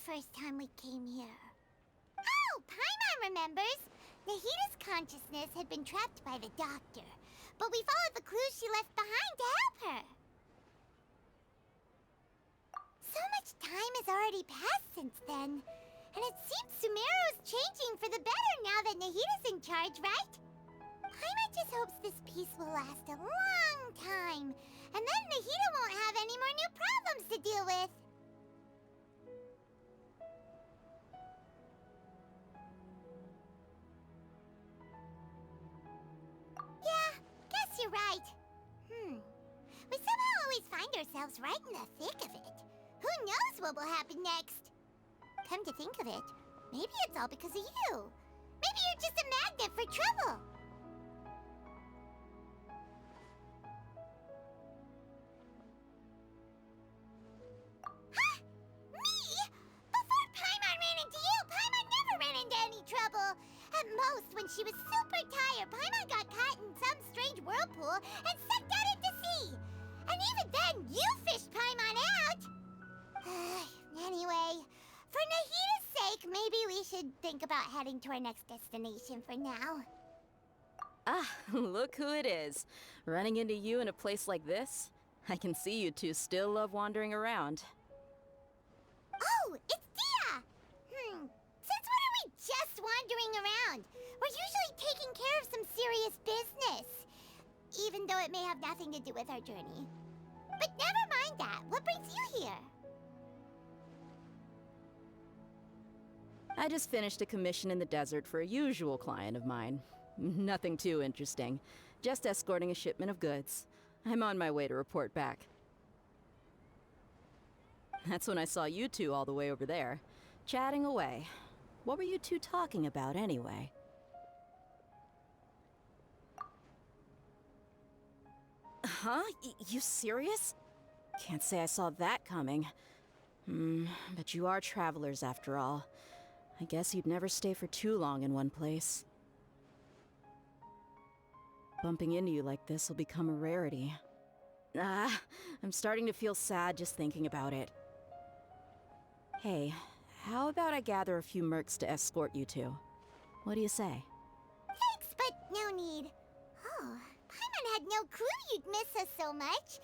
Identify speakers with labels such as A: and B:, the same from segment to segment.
A: first time we came here. Oh, Paimon remembers! Nahita's consciousness had been trapped by the doctor, but we followed the clues she left behind to help her. So much time has already passed since then, and it seems Sumeru's changing for the better now that Nahita's in charge, right? Paimon just hopes this peace will last a long time, and then Nahita won't have any more new problems to deal with. Yeah, guess you're right. We somehow always find ourselves right in the thick of it. Who knows what will happen next? Come to think of it, maybe it's all because of you. Maybe you're just a magnet for trouble. Huh? Me? Before Paimon ran into you, Paimon never ran into any trouble. At most, when she was super tired, Paimon got caught in some strange whirlpool and sucked out into sea. And even then, you fished Paimon out. Anyway, for Nahita's sake, maybe we should think about heading to our next destination for now.
B: Ah, look who it is. Running into you in a place like this? I can see you two still love wandering around.
A: Oh, it's Dia! Since when are we just wandering around? We're usually taking care of some serious business. Even though it may have nothing to do with our journey. But never mind that. What brings you here?
B: I just finished a commission in the desert for a usual client of mine. Nothing too interesting. Just escorting a shipment of goods. I'm on my way to report back. That's when I saw you two all the way over there, chatting away. What were you two talking about anyway? Huh? You serious? Can't say I saw that coming. But you are travelers after all. I guess you'd never stay for too long in one place. Bumping into you like this will become a rarity. I'm starting to feel sad just thinking about it. Hey, how about I gather a few mercs to escort you two? What do you say?
A: Thanks, but no need. Oh, Paimon had no clue you'd miss us so much.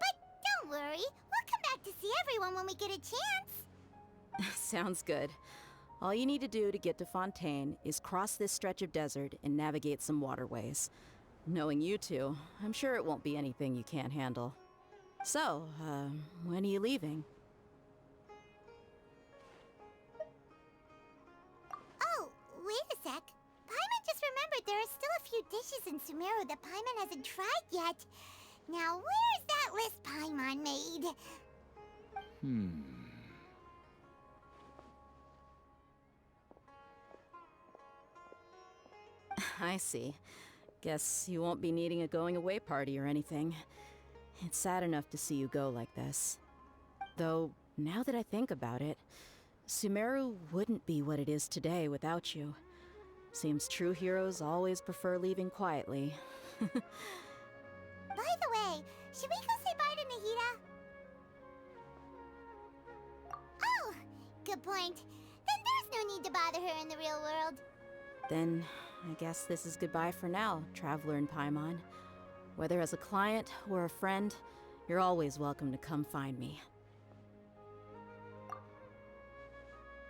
A: But don't worry, we'll come back to see everyone when we get a chance.
B: Sounds good. All you need to do to get to Fontain is cross this stretch of desert and navigate some waterways. Knowing you two, I'm sure it won't be anything you can't handle. So, when are you leaving?
A: Oh, wait a sec. Paimon just remembered there are still a few dishes in Sumeru that Paimon hasn't tried yet. Now, where's that list Paimon made?
B: I see. Guess you won't be needing a going-away party or anything. It's sad enough to see you go like this. Though, now that I think about it, Sumeru wouldn't be what it is today without you. Seems true heroes always prefer leaving quietly.
A: By the way, should we go say bye to Nahita? Oh, good point. Then there's no need to bother her in the real world.
B: Then, I guess this is goodbye for now, Traveler in Paimon. Whether as a client or a friend, you're always welcome to come find me.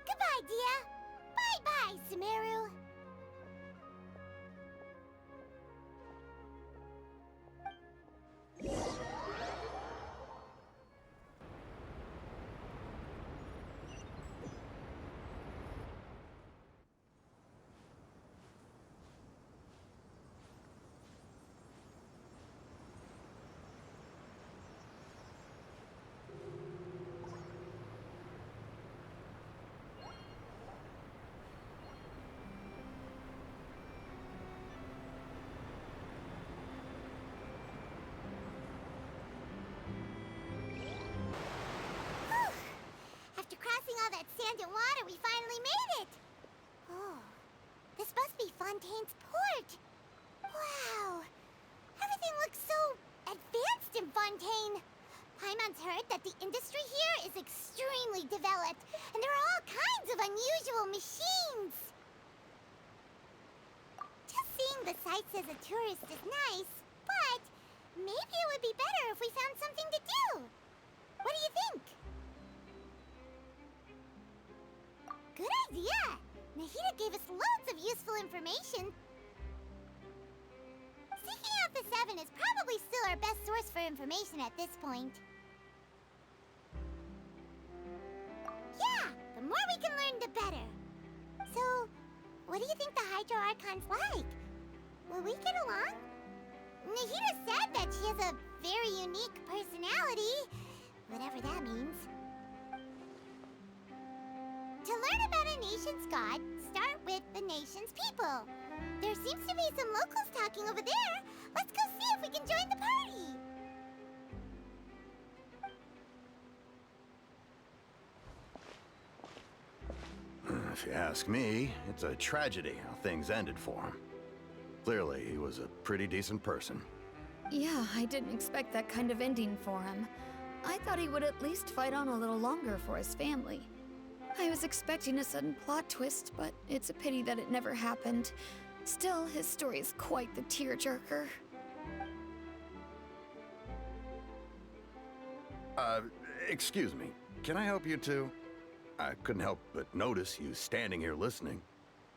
A: Goodbye, Dia. Bye-bye, Sumeru. After crossing all that sand and water, we finally made it! Oh, this must be Fontain's port! Wow! Everything looks so advanced in Fontaine! Paimon's heard that the industry here is extremely developed, and there are all unusual machines. Just seeing the sights as a tourist is nice, but maybe it would be better if we found something to do. What do you think? Good idea! Nahida gave us loads of useful information. Seeking out the Seven is probably still our best source for information at this point. Yeah, the more we can learn, the better. So, what do you think the Hydro Archon's like? Will we get along? Nahida said that she has a very unique personality, whatever that means. To learn about a nation's god, start with the nation's people. There seems to be some locals talking over there. Let's go see if we can join the party.
C: If you ask me, it's a tragedy how things ended for him. Clearly, he was a pretty decent person.
D: Yeah, I didn't expect that kind of ending for him. I thought he would at least fight on a little longer for his family. I was expecting a sudden plot twist, but it's a pity that it never happened. Still, his story is quite the tearjerker.
C: Excuse me. Can I help you too? I couldn't help but notice you standing here listening.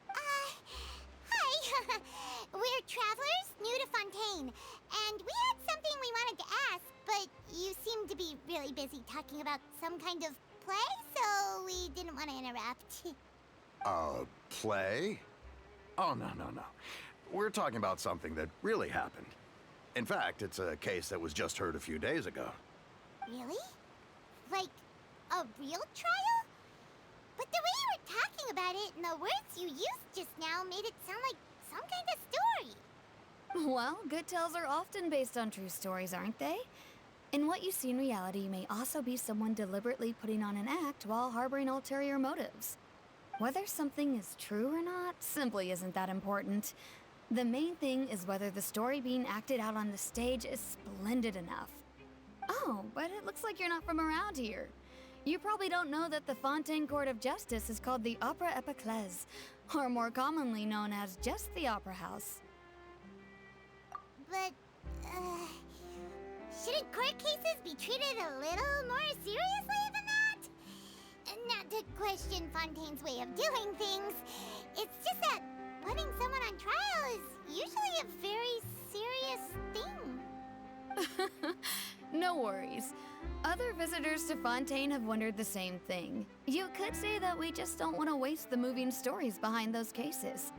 A: Hi. We're travelers new to Fontaine, and we had something we wanted to ask, but you seemed to be really busy talking about some kind of play, so we didn't want to interrupt.
C: Play? Oh, no. We're talking about something that really happened. In fact, it's a case that was just heard a few days ago.
A: Really? Like, a real trial? But the way you were talking about it and the words you used just now made it sound like some kind of story.
D: Well, good tales are often based on true stories, aren't they? And what you see in reality may also be someone deliberately putting on an act while harboring ulterior motives. Whether something is true or not simply isn't that important. The main thing is whether the story being acted out on the stage is splendid enough. Oh, but it looks like you're not from around here. You probably don't know that the Fontain Court of Justice is called the Opera Epiclese, or more commonly known as just the Opera House.
A: But, shouldn't court cases be treated a little more seriously than that? Not to question Fontaine's way of doing things. It's just that putting someone on trial is usually a very serious thing.
D: No worries. Other visitors to Fontaine have wondered the same thing. You could say that we just don't want to waste the moving stories behind those cases.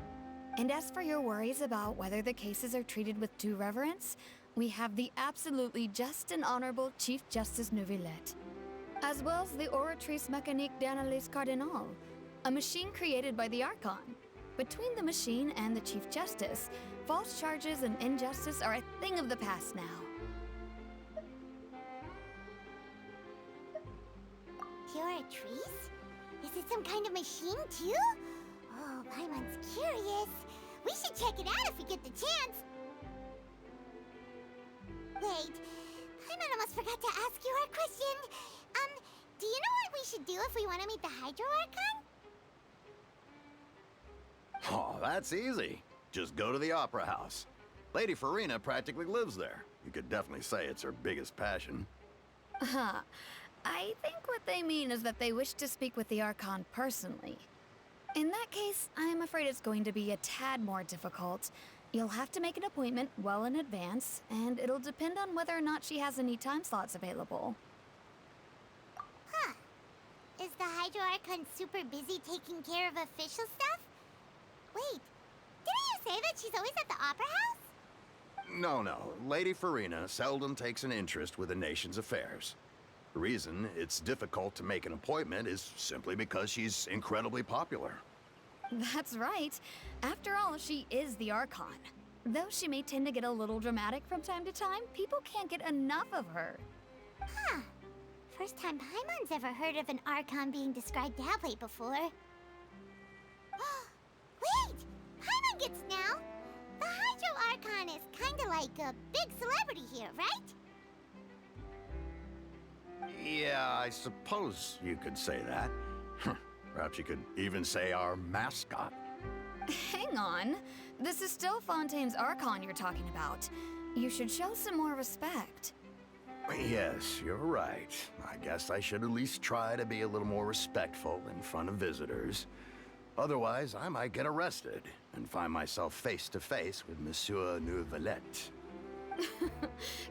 D: And as for your worries about whether the cases are treated with due reverence, we have the absolutely just and honorable Chief Justice Neuvillette, as well as the Oratrice Mécanique d'Analyse Cardinal, a machine created by the Archon. Between the machine and the Chief Justice, false charges and injustice are a thing of the past now.
A: Oratrice? Is it some kind of machine, too? Oh, Paimon's curious. We should check it out if we get the chance. Wait, Paimon almost forgot to ask you our question. Do you know what we should do if we want to meet the Hydro Archon?
C: Oh, that's easy. Just go to the Opera House. Lady Farina practically lives there. You could definitely say it's her biggest passion.
D: Huh. I think what they mean is that they wish to speak with the Archon personally. In that case, I'm afraid it's going to be a tad more difficult. You'll have to make an appointment well in advance, and it'll depend on whether or not she has any time slots available.
A: Huh. Is the Hydro Archon super busy taking care of official stuff? Wait, didn't you say that she's always at the Opera House?
C: No. Lady Farina seldom takes an interest with the nation's affairs. The reason it's difficult to make an appointment is simply because she's incredibly popular.
D: That's right. After all, she is the Archon. Though she may tend to get a little dramatic from time to time, people can't get enough of her.
A: Huh. First time Paimon's ever heard of an Archon being described that way before. Wait! Paimon gets now! The Hydro Archon is kinda like a big celebrity here, right?
C: Yeah, I suppose you could say that. Perhaps you could even say our mascot.
D: Hang on. This is still Fontaine's Archon you're talking about. You should show some more respect.
C: Yes, you're right. I guess I should at least try to be a little more respectful in front of visitors. Otherwise, I might get arrested and find myself face to face with Monsieur Neuvillette.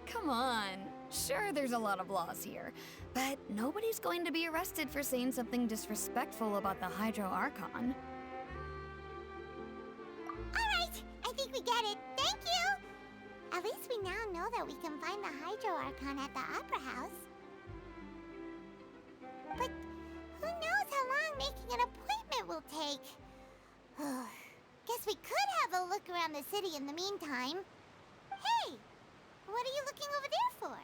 D: Come on. Sure, there's a lot of laws here, but nobody's going to be arrested for saying something disrespectful about the Hydro Archon.
A: Alright, I think we get it. Thank you! At least we now know that we can find the Hydro Archon at the Opera House. But who knows how long making an appointment will take? Guess we could have a look around the city in the meantime. Hey! What are you looking over there for?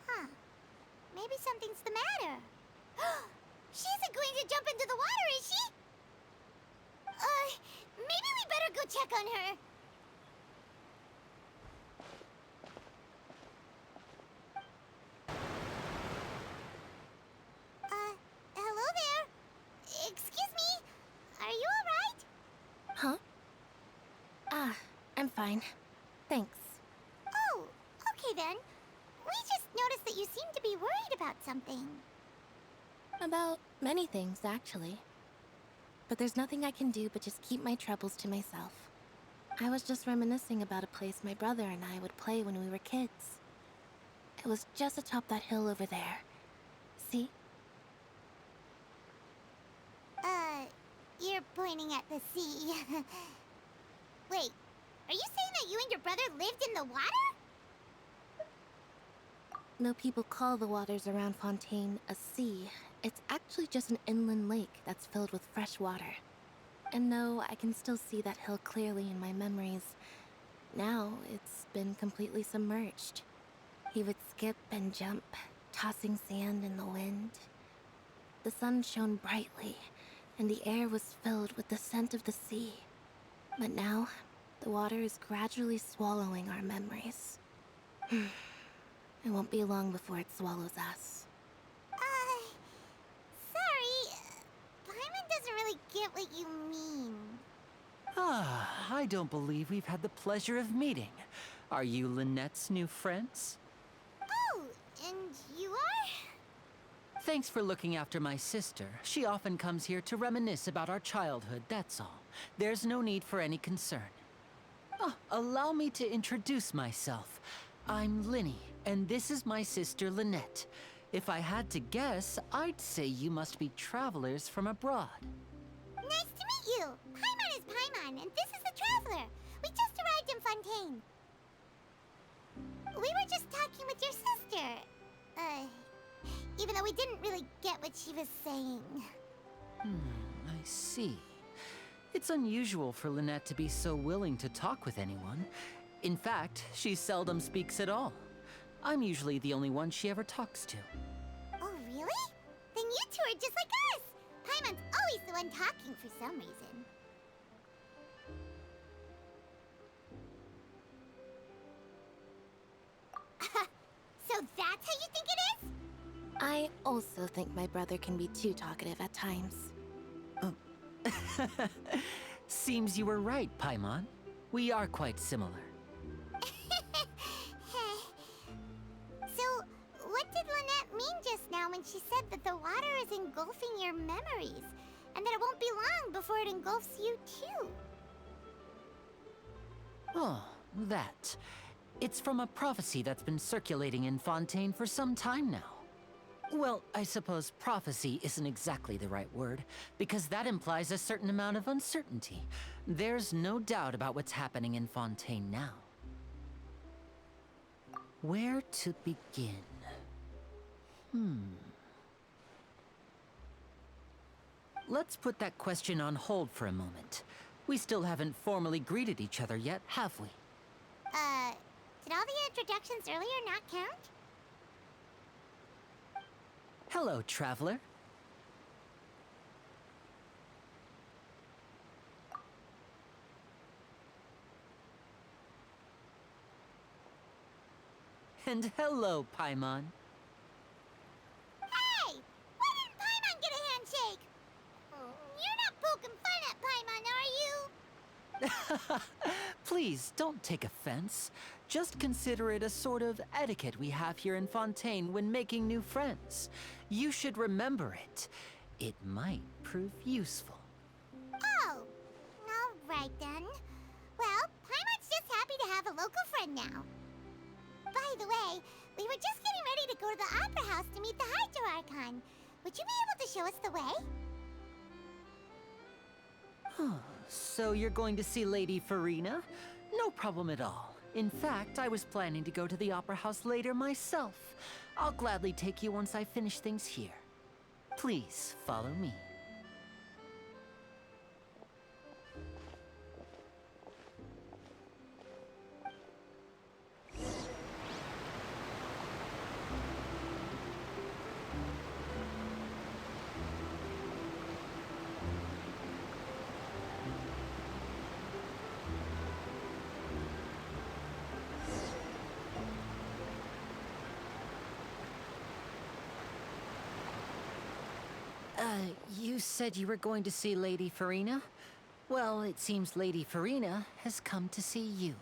A: Huh. Maybe something's the matter. She isn't going to jump into the water, is she? Maybe we better go check on her. Hello there. Excuse me. Are you alright?
E: Huh? I'm fine. Thanks.
A: Oh, okay then. We just noticed that you seem to be worried about something.
E: About many things, actually. But there's nothing I can do but just keep my troubles to myself. I was just reminiscing about a place my brother and I would play when we were kids. It was just atop that hill over there. See?
A: You're pointing at the sea. Wait, are you saying that you and your brother lived in the water?
E: No, people call the waters around Fontaine a sea. It's actually just an inland lake that's filled with fresh water. And no, I can still see that hill clearly in my memories. Now, it's been completely submerged. He would skip and jump, tossing sand in the wind. The sun shone brightly, and the air was filled with the scent of the sea. But now, the water is gradually swallowing our memories. It won't be long before it swallows us.
A: Sorry. Paimon doesn't really get what you mean.
F: I don't believe we've had the pleasure of meeting. Are you Lynette's new friends?
A: Oh, and you are?
F: Thanks for looking after my sister. She often comes here to reminisce about our childhood, that's all. There's no need for any concern. Oh, allow me to introduce myself. I'm Linny, and this is my sister Lynette. If I had to guess, I'd say you must be travelers from abroad.
A: Nice to meet you. Paimon is Paimon, and this is the Traveler. We just arrived in Fontaine. We were just talking with your sister. Even though we didn't really get what she was saying.
F: I see. It's unusual for Lynette to be so willing to talk with anyone. In fact, she seldom speaks at all. I'm usually the only one she ever talks to.
A: Oh, really? Then you two are just like us. Paimon's always the one talking for some reason. So that's how you think it is?
E: I also think my brother can be too talkative at times.
F: Seems you were right, Paimon. We are quite similar.
A: So, what did Lynette mean just now when she said that the water is engulfing your memories, and that it won't be long before it engulfs you too?
F: Oh, that. It's from a prophecy that's been circulating in Fontaine for some time now. Well, I suppose prophecy isn't exactly the right word, because that implies a certain amount of uncertainty. There's no doubt about what's happening in Fontaine now. Where to begin? Let's put that question on hold for a moment. We still haven't formally greeted each other yet, have we?
A: Did all the introductions earlier not count?
F: Hello, traveler. And hello, Paimon.
A: Hey! Why didn't Paimon get a handshake? You're not poking fun at Paimon, are you?
F: Please, don't take offense. Just consider it a sort of etiquette we have here in Fontaine when making new friends. You should remember it. It might prove useful.
A: Oh, all right then. Well, Paimon's just happy to have a local friend now. By the way, we were just getting ready to go to the Opera House to meet the Hydro Archon. Would you be able to show us the way?
F: So you're going to see Lady Farina? No problem at all. In fact, I was planning to go to the Opera House later myself. I'll gladly take you once I finish things here. Please, follow me. You said you were going to see Lady Farina? Well, it seems Lady Farina has come to see you.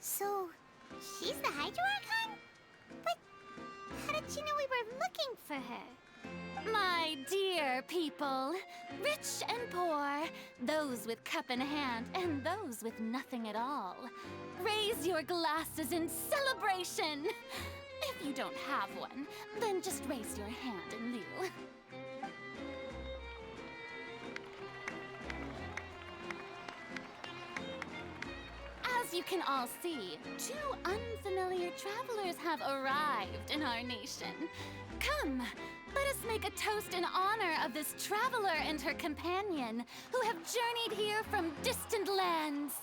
A: So, she's the Hydro Archon? But how did she know we were looking for her?
G: My dear people, rich and poor, those with cup in hand and those with nothing at all, raise your glasses in celebration. If you don't have one, then just raise your hand in lieu. As you can all see, two unfamiliar travelers have arrived in our nation. Come, let us make a toast in honor of this traveler and her companion who have journeyed here from distant lands.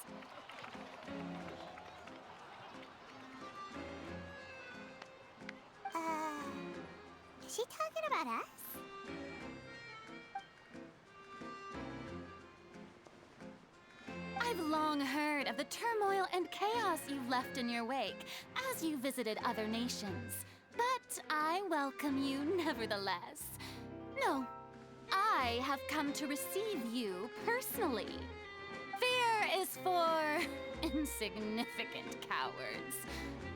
A: Is she talking about us?
G: I've long heard of the turmoil and chaos you've left in your wake as you visited other nations. But I welcome you nevertheless. No, I have come to receive you personally. Fear is for insignificant cowards.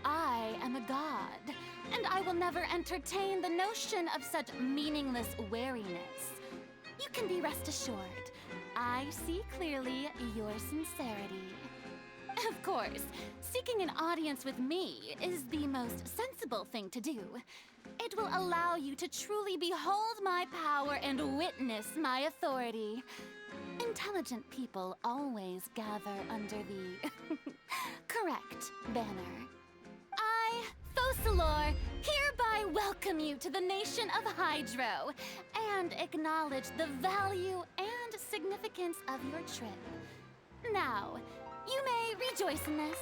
G: I am a god, and I will never entertain the notion of such meaningless wariness. You can be rest assured, I see clearly your sincerity. Of course, seeking an audience with me is the most sensible thing to do. It will allow you to truly behold my power and witness my authority. Intelligent people always gather under the correct banner. I, Focalor, hereby welcome you to the nation of Hydro and acknowledge the value and significance of your trip. Now, you may rejoice in this.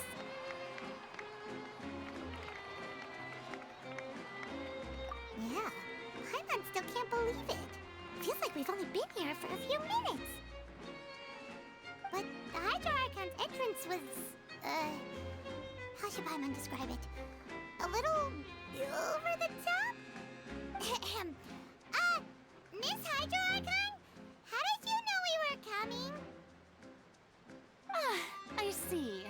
A: Yeah, Paimon still can't believe it. Feels like we've only been here for a few minutes. But the Hydro Archon's entrance was, how should Paimon describe it? A little over the top? Miss Hydro Archon? How did you know we were coming?
G: I see.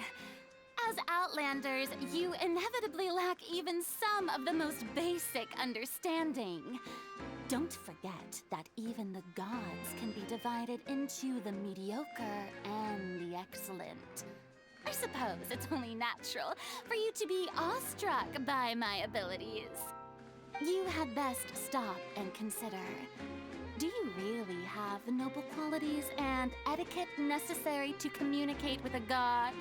G: As Outlanders, you inevitably lack even some of the most basic understanding. Don't forget that even the gods can be divided into the mediocre and the excellent. I suppose it's only natural for you to be awestruck by my abilities. You had best stop and consider. Do you really have the noble qualities and etiquette necessary to communicate with a god?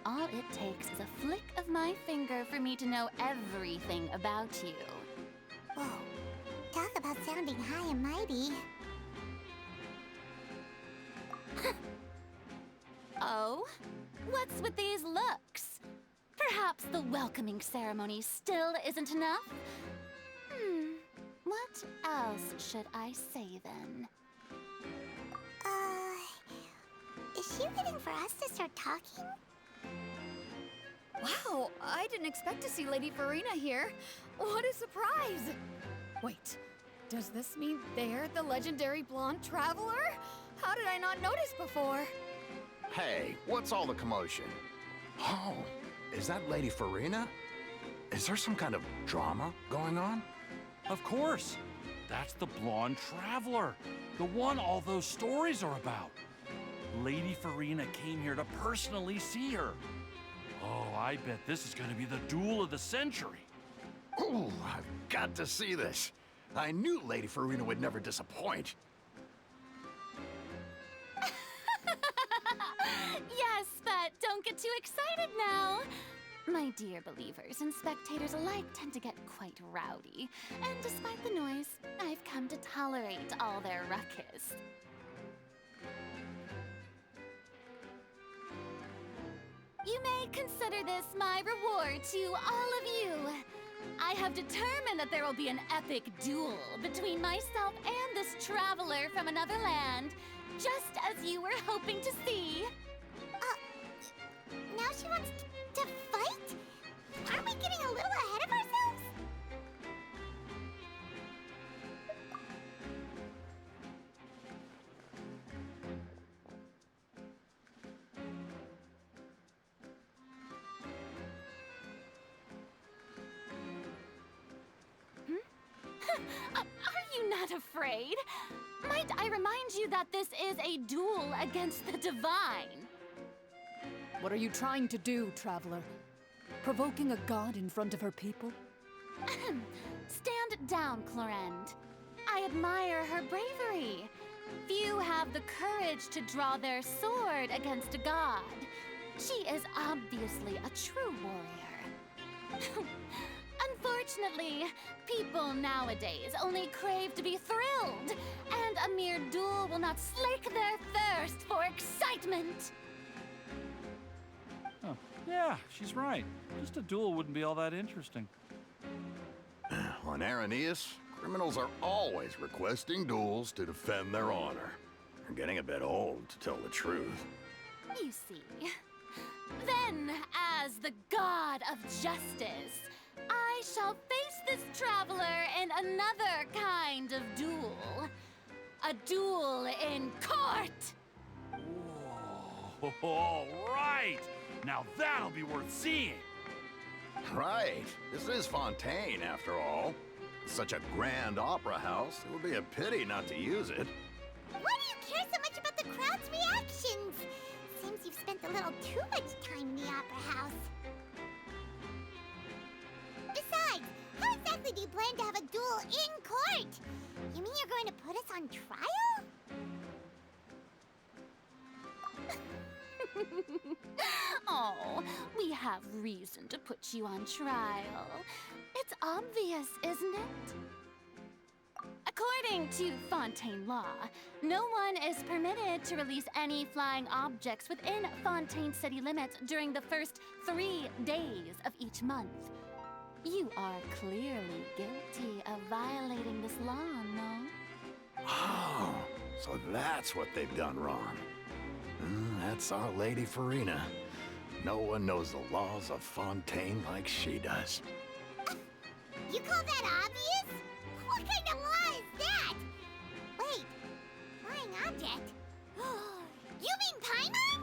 G: All it takes is a flick of my finger for me to know everything about you.
A: Whoa. Talk about sounding high and mighty.
G: Oh? What's with these looks? Perhaps the welcoming ceremony still isn't enough? What else should I say then?
A: Is she waiting for us to start talking?
D: Wow, I didn't expect to see Lady Farina here. What a surprise! Wait, does this mean they're the legendary blonde traveler? How did I not notice before?
C: Hey, what's all the commotion? Oh, is that Lady Farina? Is there some kind of drama going on?
H: Of course. That's the blonde traveler. The one all those stories are about. Lady Farina came here to personally see her. Oh, I bet this is going to be the duel of the century.
C: Ooh, I've got to see this. I knew Lady Farina would never disappoint.
G: Yes, but don't get too excited now. My dear believers and spectators alike tend to get quite rowdy, and despite the noise, I've come to tolerate all their ruckus. You may consider this my reward to all of you. I have determined that there will be an epic duel between myself and this traveler from another land, just as you were hoping to see.
A: Now she wants to fight? Aren't we getting a little ahead of ourselves?
G: Are you not afraid? Might I remind you that this is a duel against the divine?
I: What are you trying to do, traveler? Provoking a god in front of her people?
G: Stand down, Clorend. I admire her bravery. Few have the courage to draw their sword against a god. She is obviously a true warrior. Unfortunately, people nowadays only crave to be thrilled, and a mere duel will not slake their thirst for excitement.
H: Oh, yeah, she's right. Just a duel wouldn't be all that interesting.
C: On Araneus, criminals are always requesting duels to defend their honor. They're getting a bit old, to tell the truth.
G: You see. Then, as the god of justice, I shall face this traveler in another kind of duel. A duel in court!
H: Whoa, all right! Now that'll be worth seeing!
C: Right. This is Fontain, after all. It's such a grand opera house, it would be a pity not to use it.
A: Why do you care so much about the crowd's reactions? Seems you've spent a little too much time in the opera house. Besides, how exactly do you plan to have a duel in court? You mean you're going to put us on trial?
G: Oh, we have reason to put you on trial. It's obvious, isn't it? According to Fontaine law, no one is permitted to release any flying objects within Fontaine city limits during the first 3 days of each month. You are clearly guilty of violating this law, no?
C: Oh, so that's what they've done wrong. That's our Lady Farina. No one knows the laws of Fontaine like she does.
A: You call that obvious? What kind of law is that? Wait, flying object? You mean Paimon?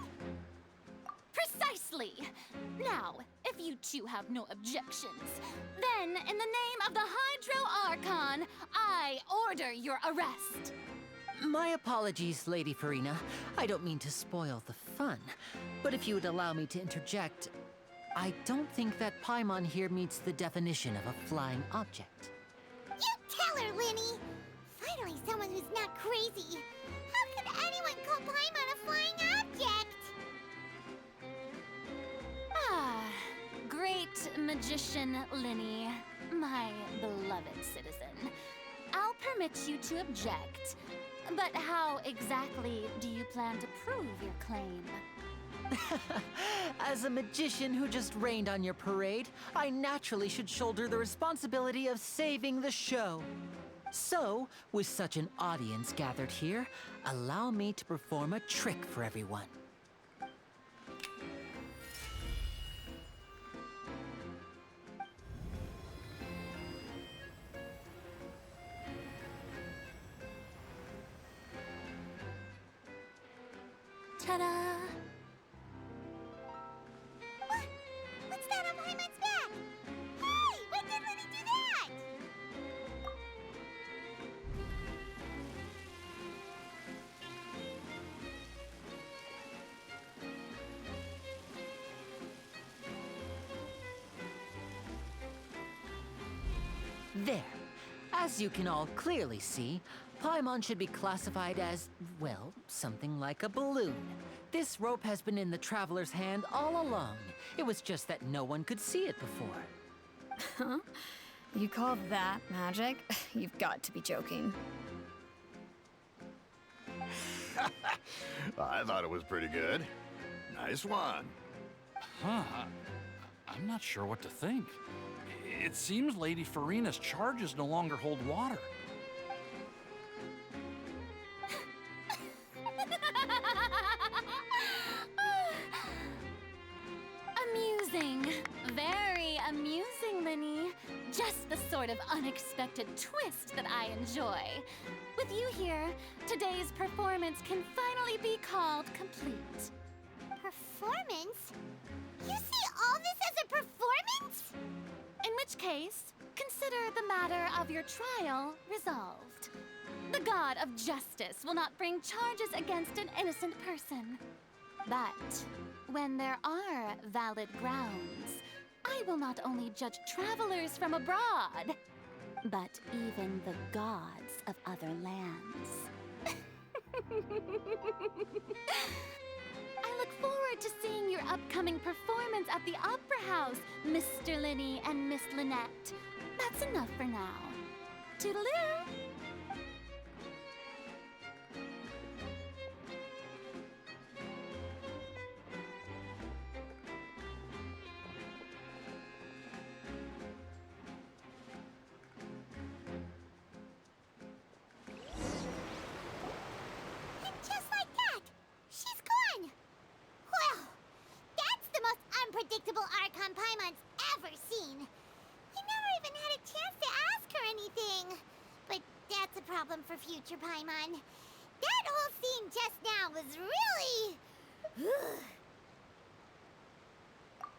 G: Precisely! Now, if you two have no objections, then in the name of the Hydro Archon, I order your arrest.
F: My apologies, Lady Farina. I don't mean to spoil the fun, but if you would allow me to interject, I don't think that Paimon here meets the definition of a flying object.
A: You tell her, Linny! Finally someone who's not crazy. How could anyone call Paimon a flying object?
G: Magician Linny, my beloved citizen, I'll permit you to object. But how exactly do you plan to prove your claim?
F: As a magician who just rained on your parade, I naturally should shoulder the responsibility of saving the show. So, with such an audience gathered here, allow me to perform a trick for everyone.
E: Ta-da!
A: What's that on Paimon's back? Hey, when did Linny do that?
F: There. As you can all clearly see, Paimon should be classified as, well, something like a balloon. This rope has been in the Traveler's hand all along. It was just that no one could see it before.
D: Huh? You call that magic? You've got to be joking.
C: I thought it was pretty good. Nice one.
H: Huh. I'm not sure what to think. It seems Lady Farina's charges no longer hold water.
G: Amusing. Very amusing, Linny. Just the sort of unexpected twist that I enjoy. With you here, today's performance can finally be called complete.
A: Performance? You see all this as a performance?
G: In which case, consider the matter of your trial resolved. The god of justice will not bring charges against an innocent person. But when there are valid grounds, I will not only judge travelers from abroad, but even the gods of other lands. I look forward to seeing your upcoming performance at the Opera House, Mr. Linny and Miss Lynette. That's enough for now. Toodaloo!
A: And just like that, she's gone. Well, that's the most unpredictable Archon Paimon's ever seen. I never even had a chance to ask her anything. But that's a problem for future Paimon. That whole scene just now was really...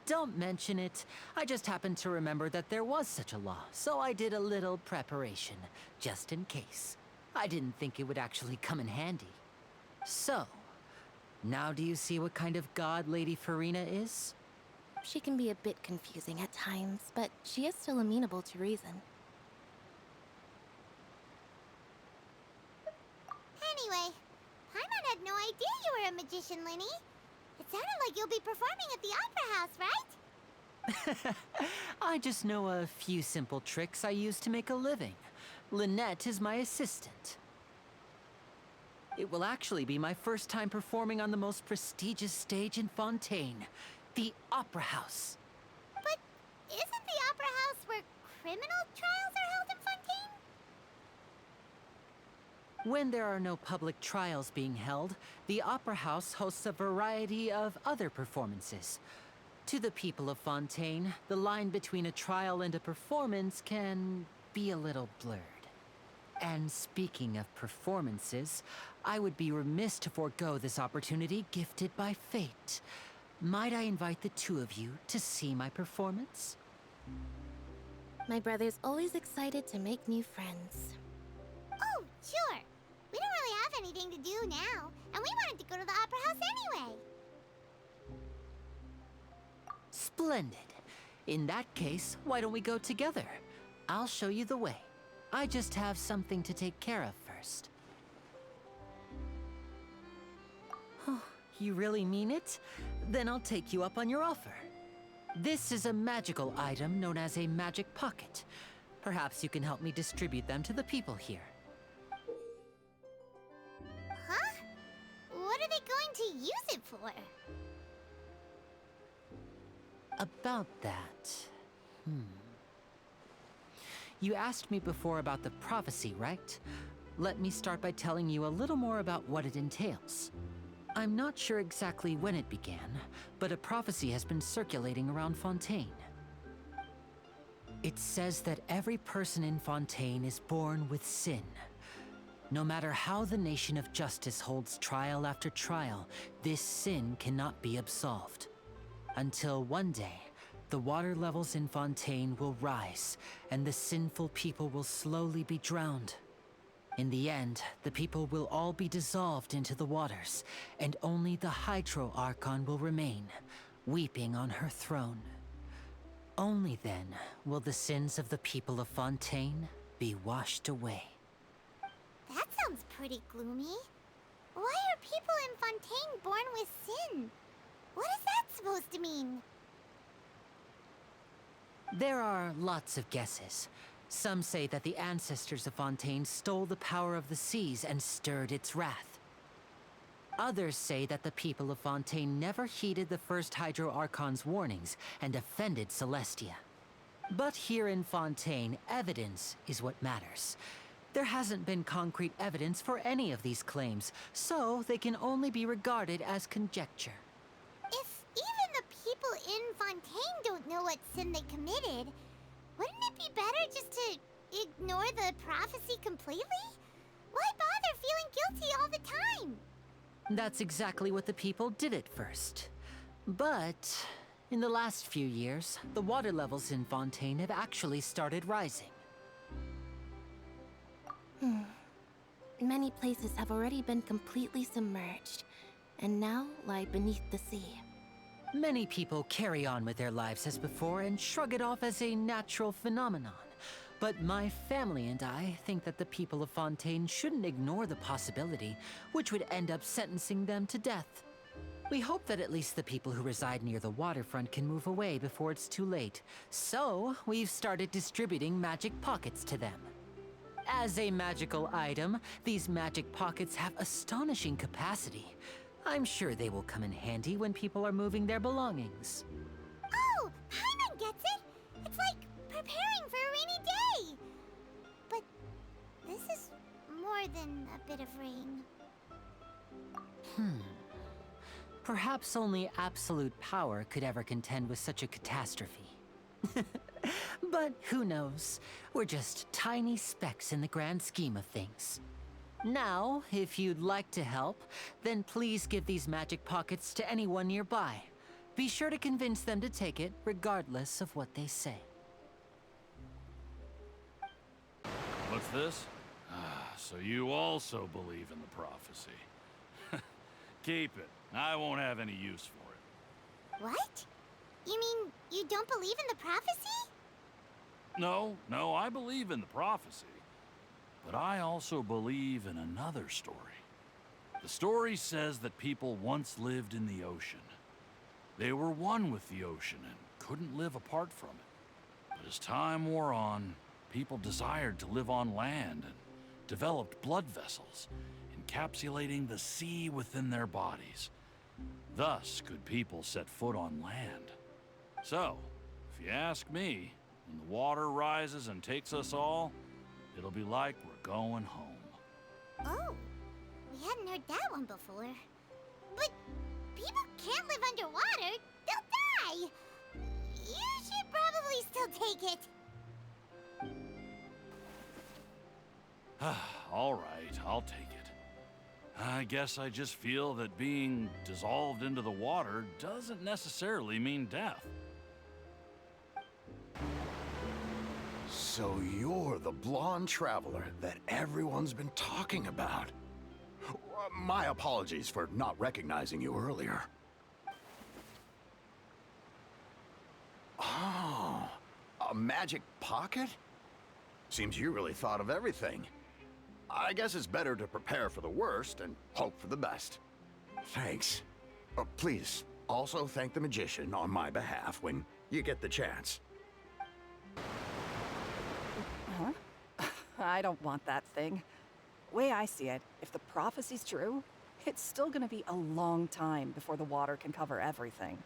F: Don't mention it. I just happened to remember that there was such a law, so I did a little preparation, just in case. I didn't think it would actually come in handy. So, now do you see what kind of god Lady Farina is?
E: She can be a bit confusing at times, but she is still amenable to reason.
A: Anyway, Paimon had no idea you were a magician, Linny. It sounded like you'll be performing at the Opera House, right?
F: I just know a few simple tricks I use to make a living. Lynette is my assistant. It will actually be my first time performing on the most prestigious stage in Fontain, the Opera House.
A: But isn't the Opera House where criminal trials are held in Fontaine?
F: When there are no public trials being held, the Opera House hosts a variety of other performances. To the people of Fontaine, the line between a trial and a performance can be a little blurred. And speaking of performances, I would be remiss to forego this opportunity gifted by fate. Might I invite the two of you to see my performance?
E: My brother's always excited to make new friends.
A: Oh, sure. We don't really have anything to do now, and we wanted to go to the Opera House anyway.
F: Splendid. In that case, why don't we go together? I'll show you the way. I just have something to take care of first. You really mean it? Then I'll take you up on your offer. This is a magical item known as a magic pocket. Perhaps you can help me distribute them to the people here.
A: Huh? What are they going to use it for?
F: About that... You asked me before about the prophecy, right? Let me start by telling you a little more about what it entails. I'm not sure exactly when it began, but a prophecy has been circulating around Fontain. It says that every person in Fontain is born with sin. No matter how the Nation of Justice holds trial after trial, this sin cannot be absolved. Until one day, the water levels in Fontain will rise, and the sinful people will slowly be drowned. In the end, the people will all be dissolved into the waters, and only the Hydro Archon will remain, weeping on her throne. Only then will the sins of the people of Fontain be washed away.
A: That sounds pretty gloomy. Why are people in Fontaine born with sin? What is that supposed to mean?
F: There are lots of guesses. Some say that the ancestors of Fontaine stole the power of the seas and stirred its wrath. Others say that the people of Fontaine never heeded the first Hydro Archon's warnings and offended Celestia. But here in Fontaine, evidence is what matters. There hasn't been concrete evidence for any of these claims, so they can only be regarded as conjecture.
A: If even the people in Fontaine don't know what sin they committed, wouldn't it be better just to ignore the prophecy completely? Why bother feeling guilty all the time?
F: That's exactly what the people did at first. But in the last few years, the water levels in Fontaine have actually started rising.
E: Many places have already been completely submerged, and now lie beneath the sea.
F: Many people carry on with their lives as before and shrug it off as a natural phenomenon. But my family and I think that the people of Fontaine shouldn't ignore the possibility, which would end up sentencing them to death. We hope that at least the people who reside near the waterfront can move away before it's too late. So, we've started distributing magic pockets to them. As a magical item, these magic pockets have astonishing capacity. I'm sure they will come in handy when people are moving their belongings.
A: Oh, Paimon gets it! It's like preparing for a rainy day! But this is more than a bit of rain.
F: Perhaps only absolute power could ever contend with such a catastrophe. But who knows? We're just tiny specks in the grand scheme of things. Now, if you'd like to help, then please give these magic pockets to anyone nearby. Be sure to convince them to take it, regardless of what they say.
H: What's this? So you also believe in the prophecy. Keep it. I won't have any use for it.
A: What? You mean you don't believe in the prophecy?
H: No, I believe in the prophecy. But I also believe in another story. The story says that people once lived in the ocean. They were one with the ocean and couldn't live apart from it. But as time wore on, people desired to live on land and developed blood vessels, encapsulating the sea within their bodies. Thus could people set foot on land. So, if you ask me, when the water rises and takes us all, it'll be like we're going home.
A: Oh, we hadn't heard that one before. But people can't live underwater. They'll die. You should probably still take it.
H: All right, I'll take it. I guess I just feel that being dissolved into the water doesn't necessarily mean death.
C: So you're the blonde traveler that everyone's been talking about. My apologies for not recognizing you earlier. Oh, a magic pocket? Seems you really thought of everything. I guess it's better to prepare for the worst and hope for the best. Thanks. Please, also thank the magician on my behalf when you get the chance.
J: Huh? I don't want that thing. Way I see it, if the prophecy's true, it's still gonna be a long time before the water can cover everything.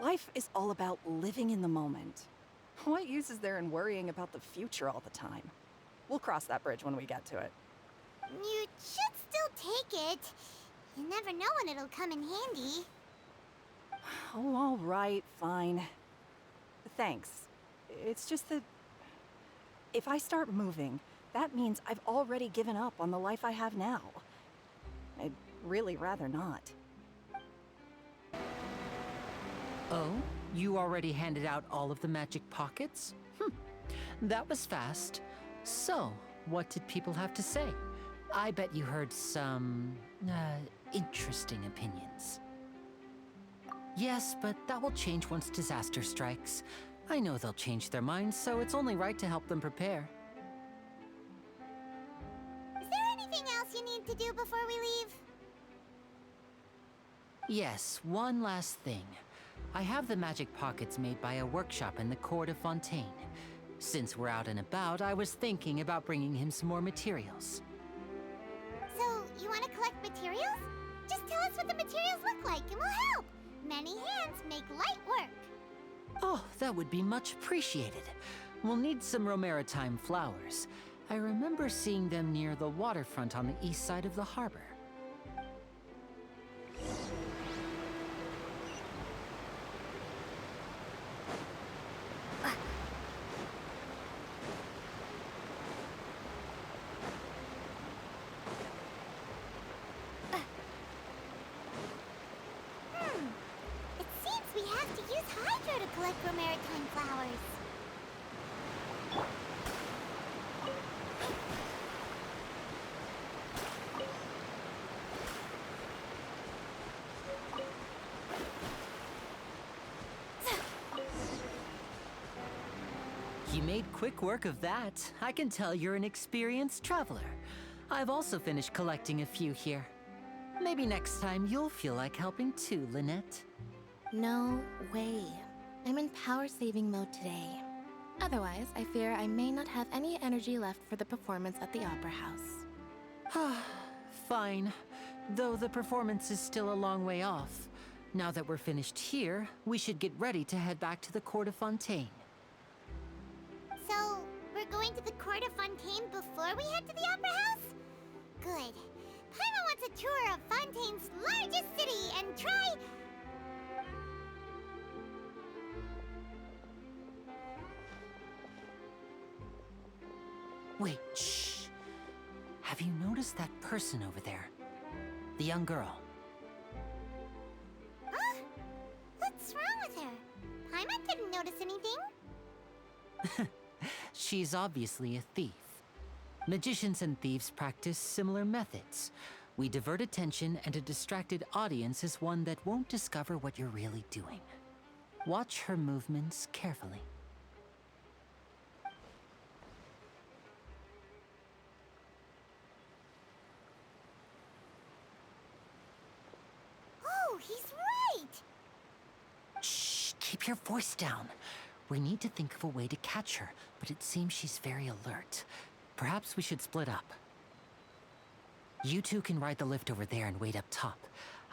J: Life is all about living in the moment. What use is there in worrying about the future all the time? We'll cross that bridge when we get to it.
A: You should still take it. You never know when it'll come in handy.
J: Oh, all right, fine. Thanks. It's just that if I start moving, that means I've already given up on the life I have now. I'd really rather not.
F: Oh? You already handed out all of the magic pockets? That was fast. So, what did people have to say? I bet you heard some, interesting opinions. Yes, but that will change once disaster strikes. I know they'll change their minds, so it's only right to help them prepare.
A: Is there anything else you need to do before we leave?
F: Yes, one last thing. I have the magic pockets made by a workshop in the court of Fontain. Since we're out and about, I was thinking about bringing him some more materials.
A: So, you want to collect materials? Just tell us what the materials look like and we'll help. Many hands make light work.
F: Oh, that would be much appreciated. We'll need some Romaritime flowers. I remember seeing them near the waterfront on the east side of the harbor.
A: It seems we have to use Hydro to collect Romaritime flowers.
F: You made quick work of that. I can tell you're an experienced traveler. I've also finished collecting a few here. Maybe next time you'll feel like helping too, Lynette.
E: No way. I'm in power-saving mode today. Otherwise, I fear I may not have any energy left for the performance at the Opera House.
F: Fine. Though the performance is still a long way off. Now that we're finished here, we should get ready to head back to the court of Fontain.
A: So, we're going to the court of Fontaine before we head to the Opera House? Good. Paimon wants a tour of Fontaine's largest city and try...
F: Wait, shh. Have you noticed that person over there? The young girl.
A: Huh? What's wrong with her? Paimon didn't notice anything.
F: She's obviously a thief. Magicians and thieves practice similar methods. We divert attention, and a distracted audience is one that won't discover what you're really doing. Watch her movements carefully.
A: Oh, he's right!
F: Shh, keep your voice down. We need to think of a way to catch her, but it seems she's very alert. Perhaps we should split up. You two can ride the lift over there and wait up top.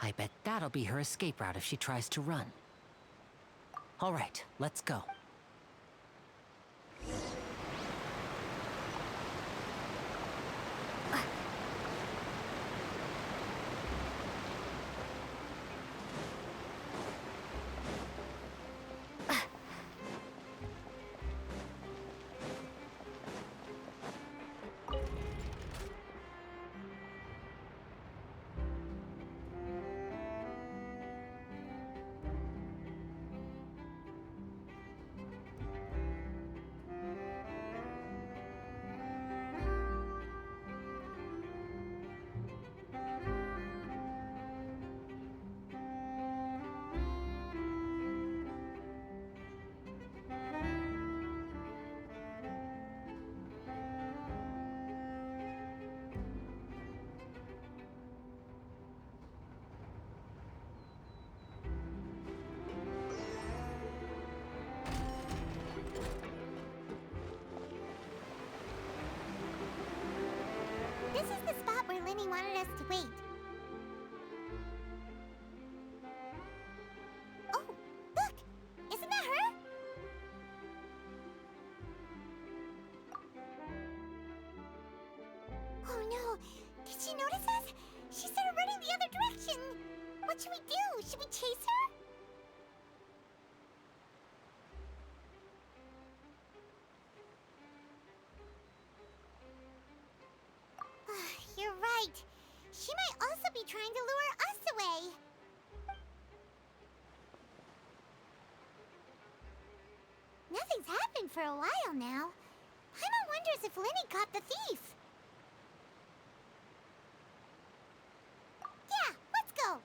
F: I bet that'll be her escape route if she tries to run. All right, let's go.
A: wanted us to wait. Oh, look! Isn't that her? Oh no! Did she notice us? She started running the other direction! What should we do? Should we chase her? You're right. She might also be trying to lure us away. Nothing's happened for a while now. Paimon wonders if Lenny caught the thief. Yeah, let's go.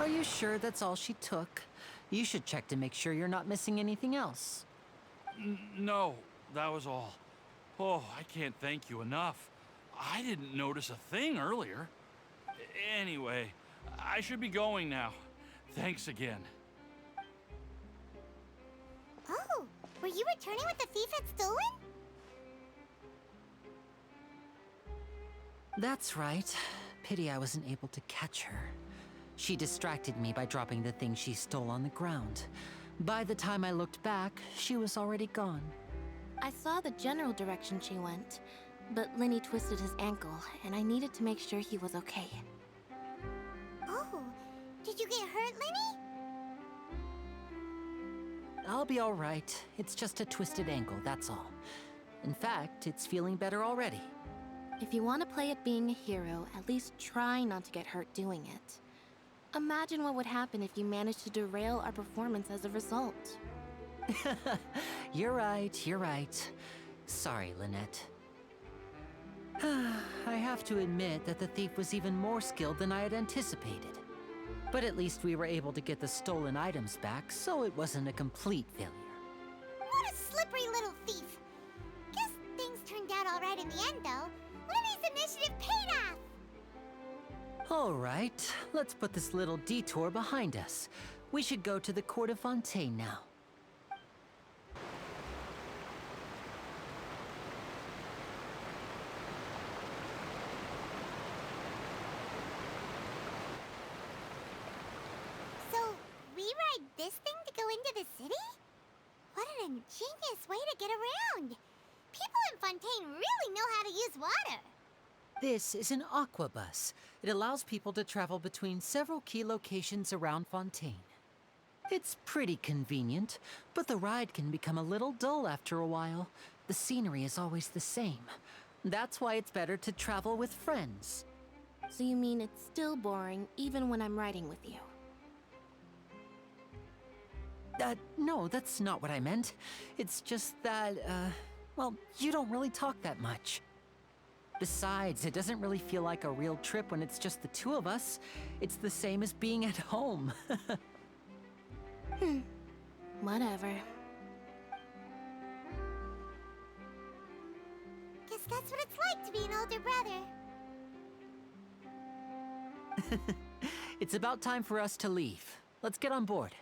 F: Are you sure that's all she took? You should check to make sure you're not missing anything else.
H: No, that was all. Oh, I can't thank you enough. I didn't notice a thing earlier. Anyway, I should be going now. Thanks again.
A: Oh, were you returning what the thief had stolen?
F: That's right. Pity I wasn't able to catch her. She distracted me by dropping the thing she stole on the ground. By the time I looked back, she was already gone.
E: I saw the general direction she went, but Lenny twisted his ankle, and I needed to make sure he was okay.
A: Oh, did you get hurt, Lenny?
F: I'll be all right. It's just a twisted ankle, that's all. In fact, it's feeling better already.
E: If you want to play at being a hero, at least try not to get hurt doing it. Imagine what would happen if you managed to derail our performance as a result.
F: You're right, you're right. Sorry, Lynette. I have to admit that the thief was even more skilled than I had anticipated. But at least we were able to get the stolen items back, so it wasn't a complete failure.
A: What a slippery little thief. Guess things turned out all right in the end, though. Lenny's initiative paid off!
F: All right, let's put this little detour behind us. We should go to the court of Fontain now.
A: So, we ride this thing to go into the city? What an ingenious way to get around! People in Fontaine really know how to use water!
F: This is an aquabus. It allows people to travel between several key locations around Fontaine. It's pretty convenient, but the ride can become a little dull after a while. The scenery is always the same. That's why it's better to travel with friends.
E: So you mean it's still boring even when I'm riding with you?
F: No, that's not what I meant. It's just that, well, you don't really talk that much. Besides, it doesn't really feel like a real trip when it's just the two of us. It's the same as being at home.
E: Whatever.
A: Guess that's what it's like to be an older brother.
F: It's about time for us to leave. Let's get on board.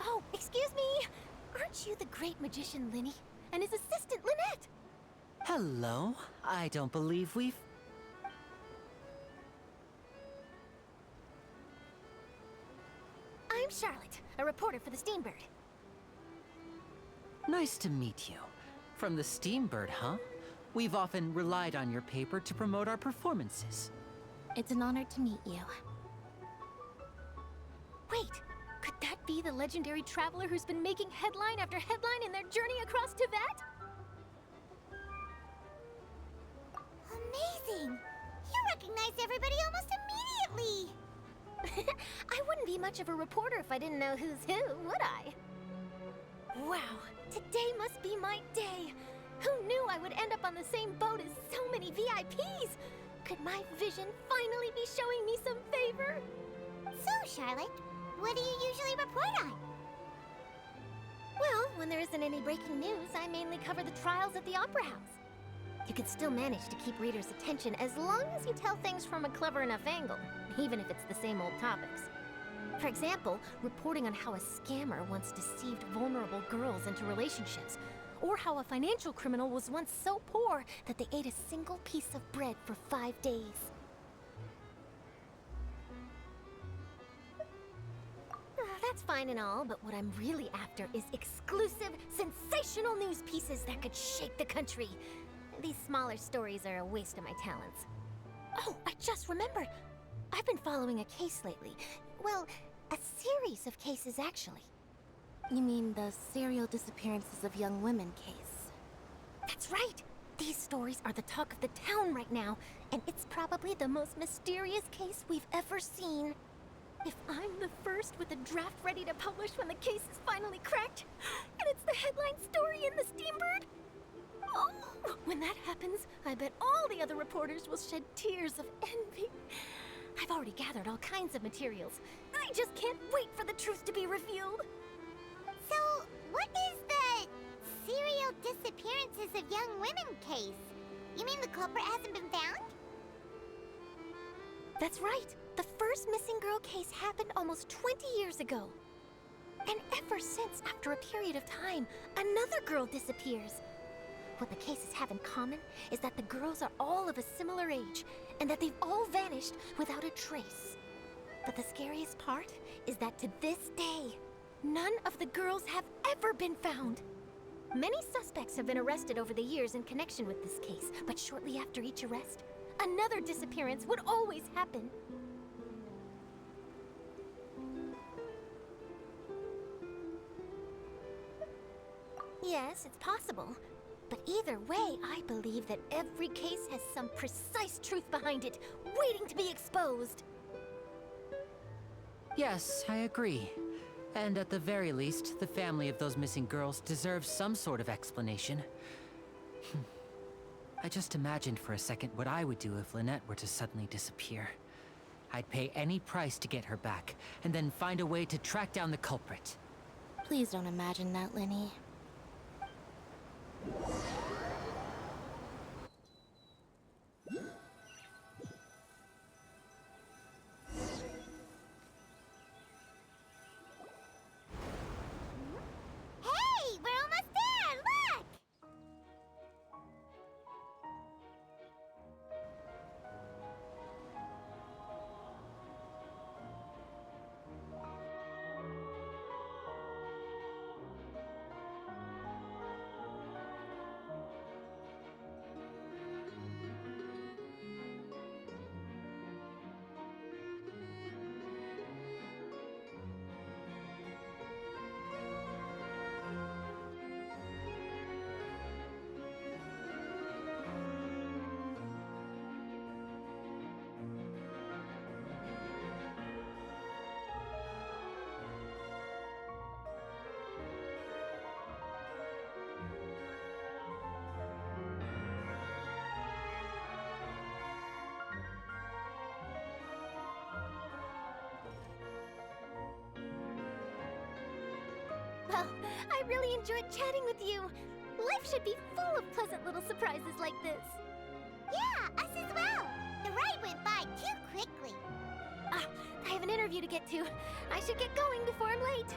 E: Oh, excuse me! Aren't you the great magician Lenny? And his assistant Lynette?
F: Hello. I don't believe we've...
E: I'm Charlotte, a reporter for the Steambird.
F: Nice to meet you. From the Steambird, huh? We've often relied on your paper to promote our performances.
E: It's an honor to meet you. Wait, could that be the legendary traveler who's been making headline after headline in their journey across Tibet?
A: Amazing! You recognized everybody almost immediately!
E: I wouldn't be much of a reporter if I didn't know who's who, would I? Wow, today must be my day! Who knew I would end up on the same boat as so many VIPs? Could my vision finally be showing me some favor?
A: So, Charlotte, what do you usually report on?
E: Well, when there isn't any breaking news, I mainly cover the trials at the Opera House. You can still manage to keep readers' attention as long as you tell things from a clever enough angle, even if it's the same old topics. For example, reporting on how a scammer once deceived vulnerable girls into relationships, or how a financial criminal was once so poor that they ate a single piece of bread for 5 days. That's fine and all, but what I'm really after is exclusive, sensational news pieces that could shake the country. These smaller stories are a waste of my talents. Oh, I just remembered. I've been following a case lately. Well, a series of cases, actually. You mean the serial disappearances of young women case? That's right! These stories are the talk of the town right now, and it's probably the most mysterious case we've ever seen. If I'm the first with a draft ready to publish when the case is finally cracked, and it's the headline story in the Steambird, oh, when that happens, I bet all the other reporters will shed tears of envy. I've already gathered all kinds of materials. I just can't wait for the truth to be revealed.
A: So, what is the serial disappearances of young women case? You mean the culprit hasn't been found?
E: That's right. The first missing girl case happened almost 20 years ago. And ever since, after a period of time, another girl disappears. What the cases have in common is that the girls are all of a similar age, and that they've all vanished without a trace. But the scariest part is that to this day, none of the girls have ever been found. Many suspects have been arrested over the years in connection with this case, but shortly after each arrest, another disappearance would always happen. Yes, it's possible. But either way, I believe that every case has some precise truth behind it, waiting to be exposed.
F: Yes, I agree. And at the very least, the family of those missing girls deserves some sort of explanation. I just imagined for a second what I would do if Lynette were to suddenly disappear. I'd pay any price to get her back, and then find a way to track down the culprit.
E: Please don't imagine that, Lenny.
A: Hey, we're almost there! Look!
E: Well, I really enjoyed chatting with you. Life should be full of pleasant little surprises like this.
A: Yeah, us as well. The ride went by too quickly.
E: Ah, I have an interview to get to. I should get going before I'm late.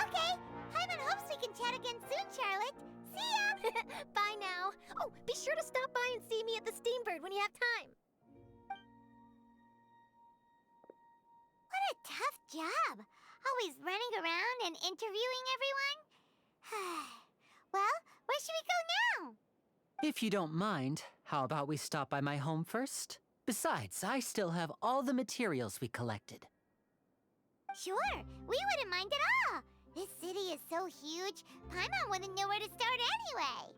A: Okay, Hyman hopes we can chat again soon, Charlotte. See ya!
E: Bye now. Oh, be sure to stop by and see me at the Steambird when you have time.
A: What a tough job. Always running around and interviewing everyone. Well, where should we go now?
F: If you don't mind, how about we stop by my home first? Besides, I still have all the materials we collected.
A: Sure, we wouldn't mind at all. This city is so huge, Paimon wouldn't know where to start anyway.